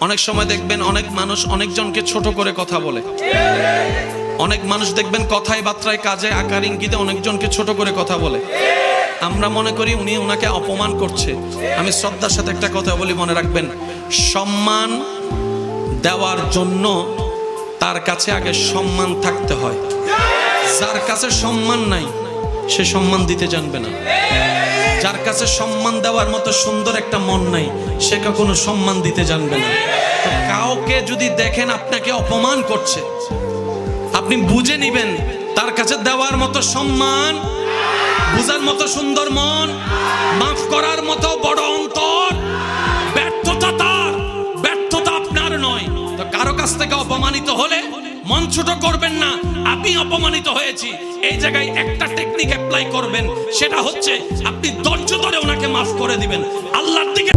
অনেক সময় দেখবেন অনেক মানুষ অনেকজনকে ছোট করে কথা বলে। অনেক মানুষ দেখবেন কথায় বার্তায় কাজে আকার ইঙ্গিতে অনেকজনকে ছোট করে কথা বলে। আমরা মনে করি উনি ওনাকে অপমান করছে। আমি শ্রদ্ধার সাথে একটা কথা বলি, মনে রাখবেন, সম্মান দেওয়ার জন্য তার কাছে আগে সম্মান থাকতে হয়। যার কাছে সম্মান নাই সে সম্মান দিতে জানবে না। যার কাছে সম্মান দেওয়ার মতো সুন্দর একটা মন নাই সে কখনো সম্মান দিতে জানবে না। তো কাউকে যদি দেখেন আপনাকে অপমান করছে, আপনি বুঝে নিবেন তার কাছে দেওয়ার মতো সম্মান, বুঝার মতো সুন্দর মন, মাফ করার মতো বড় অন্তর, ব্যর্থতা তার, ব্যর্থতা আপনার নয়। তো কারো কাছ থেকে অপমানিত হলে মন ছোট করবেন না। আমি অপমানিত হয়েছি, এই জায়গায় একটা টেকনিক অ্যাপ্লাই করবেন, সেটা হচ্ছে আপনি ধৈর্য ধরে ওনাকে মাফ করে দিবেন। আল্লাহর দিকে